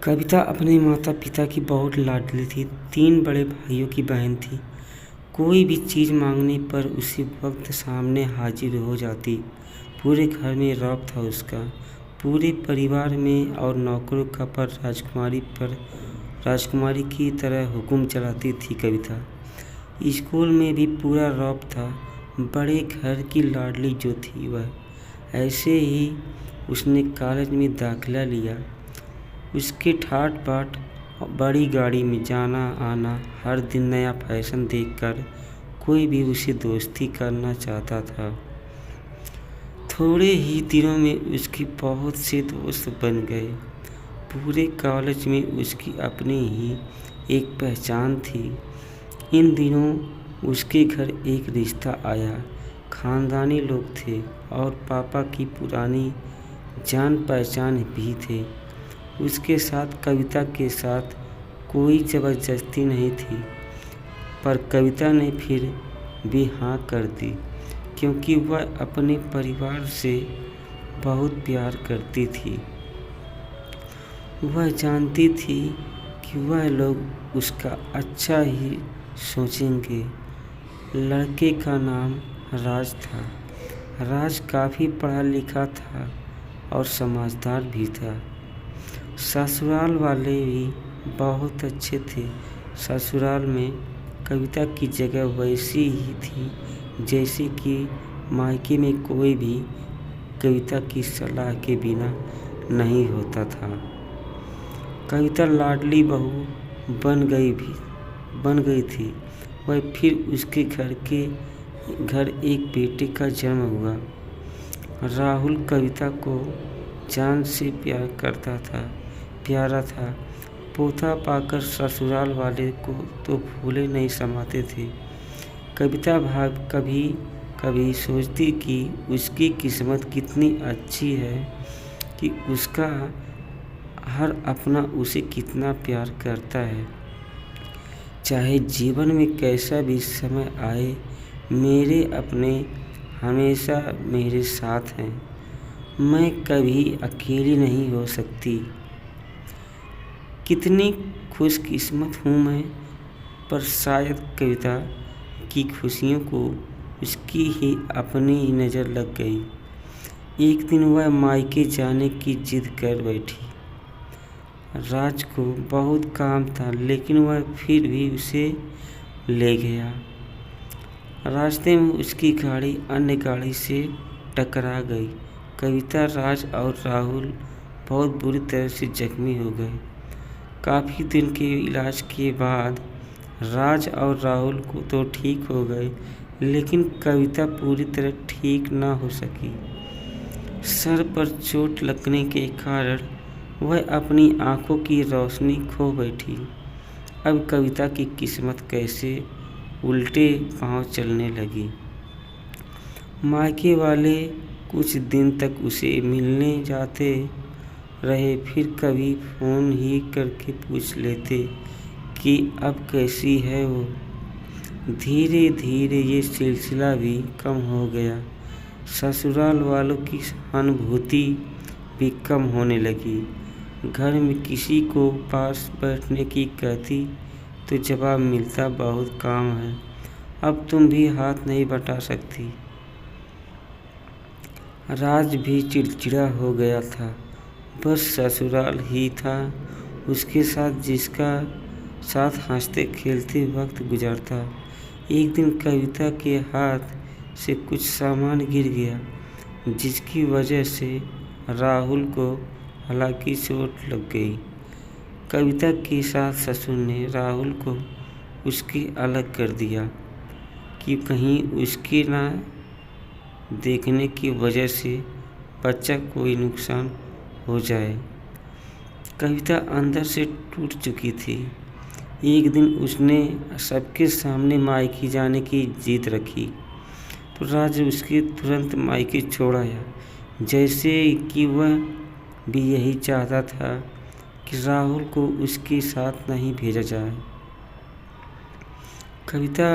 कविता अपने माता पिता की बहुत लाडली थी। 3 बड़े भाइयों की बहन थी। कोई भी चीज़ मांगने पर उसी वक्त सामने हाजिर हो जाती। पूरे घर में रौब था उसका। पूरे परिवार में और नौकरों का पर राजकुमारी की तरह हुक्म चलाती थी कविता। स्कूल में भी पूरा रौब था। बड़े घर की लाडली जो थी वह। ऐसे ही उसने कॉलेज में दाखिला लिया। उसके ठाट बाट बड़ी गाड़ी में जाना आना, हर दिन नया फैशन देखकर कोई भी उसे दोस्ती करना चाहता था। थोड़े ही दिनों में उसके बहुत से दोस्त बन गए। पूरे कॉलेज में उसकी अपनी ही एक पहचान थी। इन दिनों उसके घर एक रिश्ता आया। खानदानी लोग थे और पापा की पुरानी जान पहचान भी थे। उसके साथ कविता के साथ कोई ज़बरदस्ती नहीं थी, पर कविता ने फिर भी हाँ कर दी, क्योंकि वह अपने परिवार से बहुत प्यार करती थी। वह जानती थी कि वह लोग उसका अच्छा ही सोचेंगे। लड़के का नाम राज था। राज काफ़ी पढ़ा लिखा था और समझदार भी था। ससुराल वाले भी बहुत अच्छे थे। ससुराल में कविता की जगह वैसी ही थी जैसे कि मायके में कोई भी कविता की सलाह के बिना नहीं होता था। कविता लाडली बहू बन गई थी। वह फिर उसके घर एक बेटे का जन्म हुआ। राहुल कविता को जान से प्यारा था। पोता पाकर ससुराल वाले को तो फूले नहीं समाते थे। कविता कभी कभी सोचती कि उसकी किस्मत कितनी अच्छी है कि उसका हर अपना उसे कितना प्यार करता है। चाहे जीवन में कैसा भी समय आए, मेरे अपने हमेशा मेरे साथ हैं। मैं कभी अकेली नहीं हो सकती। कितनी खुशकिस्मत हूँ मैं। पर शायद कविता की खुशियों को उसकी ही अपनी ही नज़र लग गई। एक दिन वह मायके जाने की जिद कर बैठी। राज को बहुत काम था, लेकिन वह फिर भी उसे ले गया। रास्ते में उसकी गाड़ी अन्य गाड़ी से टकरा गई। कविता, राज और राहुल बहुत बुरी तरह से जख्मी हो गए। काफ़ी दिन के इलाज के बाद राज और राहुल को तो ठीक हो गए, लेकिन कविता पूरी तरह ठीक ना हो सकी। सर पर चोट लगने के कारण वह अपनी आंखों की रोशनी खो बैठी। अब कविता की किस्मत कैसे उल्टे पांव चलने लगी। मायके वाले कुछ दिन तक उसे मिलने जाते रहे, फिर कभी फ़ोन ही करके पूछ लेते कि अब कैसी है वो। धीरे धीरे ये सिलसिला भी कम हो गया। ससुराल वालों की सहानुभूति भी कम होने लगी। घर में किसी को पास बैठने की कहती तो जवाब मिलता, बहुत काम है, अब तुम भी हाथ नहीं बटा सकती। राज भी चिड़चिड़ा हो गया था। बस ससुराल ही था उसके साथ, जिसका साथ हंसते खेलते वक्त गुजरता। एक दिन कविता के हाथ से कुछ सामान गिर गया, जिसकी वजह से राहुल को हल्की चोट लग गई। कविता के साथ ससुर ने राहुल को उसके अलग कर दिया कि कहीं उसके ना देखने की वजह से बच्चा कोई नुकसान हो जाए। कविता अंदर से टूट चुकी थी। एक दिन उसने सबके सामने मायके जाने की जिद रखी तो राज उसके तुरंत मायके छोड़ आया, जैसे कि वह भी यही चाहता था कि राहुल को उसके साथ नहीं भेजा जाए। कविता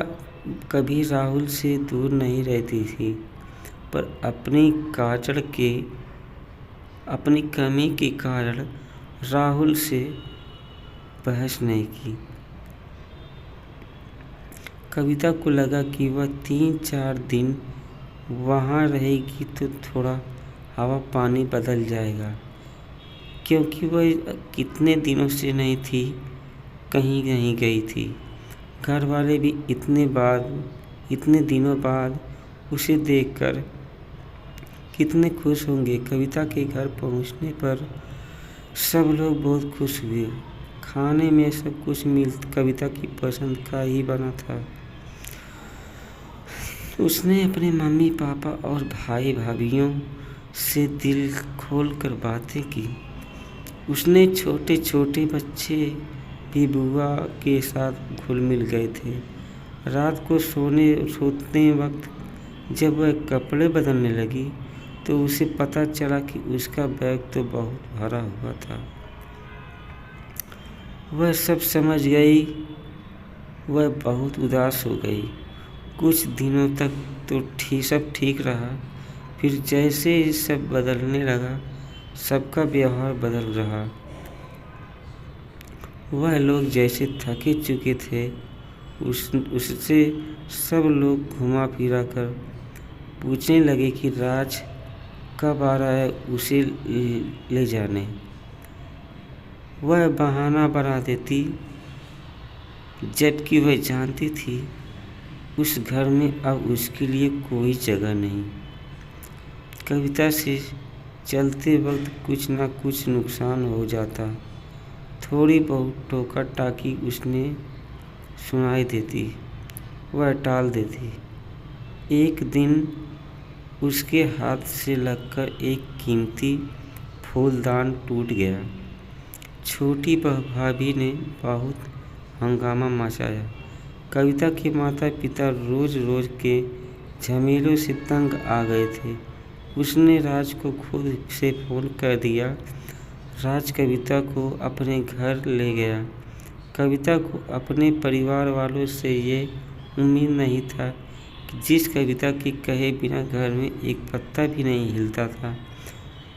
कभी राहुल से दूर नहीं रहती थी, पर अपनी कमी के कारण राहुल से बहस नहीं की। कविता को लगा कि वह 3-4 दिन वहाँ रहेगी तो थोड़ा हवा पानी बदल जाएगा, क्योंकि वह कितने दिनों से नहीं थी कहीं नहीं गई थी। घर वाले भी इतने दिनों बाद उसे देखकर कितने खुश होंगे। कविता के घर पहुंचने पर सब लोग बहुत खुश हुए। खाने में सब कुछ कविता की पसंद का ही बना था। उसने अपने मम्मी पापा और भाई भाभीयों से दिल खोल कर बातें की। उसने छोटे छोटे बच्चे भी बुआ के साथ घुल मिल गए थे। रात को सोते वक्त जब वह कपड़े बदलने लगी तो उसे पता चला कि उसका बैग तो बहुत भरा हुआ था। वह सब समझ गई। वह बहुत उदास हो गई। कुछ दिनों तक तो सब ठीक रहा, फिर जैसे ही सब बदलने लगा, सबका व्यवहार बदल रहा। वह लोग जैसे थके चुके थे, उससे सब लोग घुमा फिरा कर पूछने लगे कि राज कब आ रहा है उसे ले जाने। वह बहाना बना देती, जबकि वह जानती थी उस घर में अब उसके लिए कोई जगह नहीं। कविता से चलते वक्त कुछ ना कुछ नुकसान हो जाता। थोड़ी बहुत टोका टाकी उसने सुनाई देती, वह टाल देती। एक दिन उसके हाथ से लगकर एक कीमती फूलदान टूट गया। छोटी भाभी ने बहुत हंगामा मचाया। कविता के माता पिता रोज रोज के झमेलों से तंग आ गए थे। उसने राज को खुद से फोन कर दिया। राज कविता को अपने घर ले गया। कविता को अपने परिवार वालों से ये उम्मीद नहीं था कि जिस कविता के कहे बिना घर में एक पत्ता भी नहीं हिलता था,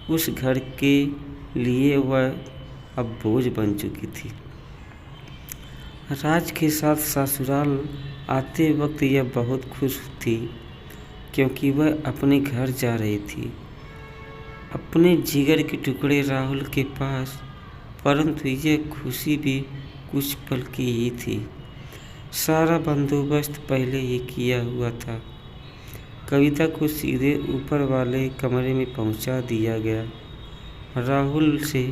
उस घर के लिए वह अब बोझ बन चुकी थी। राज के साथ ससुराल आते वक्त यह बहुत खुश थी, क्योंकि वह अपने घर जा रही थी, अपने जिगर के टुकड़े राहुल के पास। परंतु यह खुशी भी कुछ पल की ही थी। सारा बंदोबस्त पहले ही किया हुआ था। कविता को सीधे ऊपर वाले कमरे में पहुंचा दिया गया। राहुल से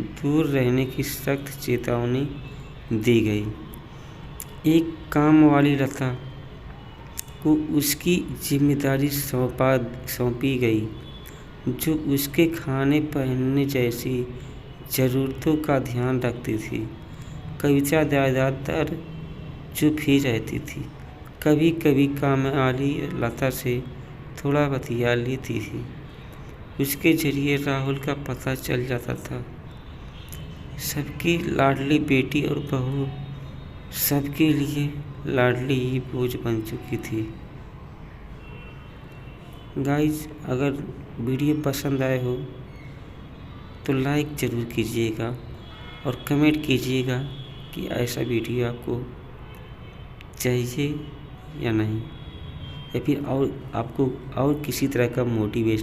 दूर रहने की सख्त चेतावनी दी गई। एक काम वाली लता को उसकी जिम्मेदारी सौंपी गई, जो उसके खाने पहनने जैसी ज़रूरतों का ध्यान रखती थी। कविता ज़्यादातर चुप ही रहती थी। कभी कभी काम वाली लता से थोड़ा बतिया लेती थी। उसके जरिए राहुल का पता चल जाता था। सबकी लाडली बेटी और बहू सबके लिए लाडली ही बोझ बन चुकी थी। गाइज, अगर वीडियो पसंद आए हो तो लाइक ज़रूर कीजिएगा और कमेंट कीजिएगा कि ऐसा वीडियो आपको चाहिए या नहीं, या फिर और आपको और किसी तरह का मोटिवेशन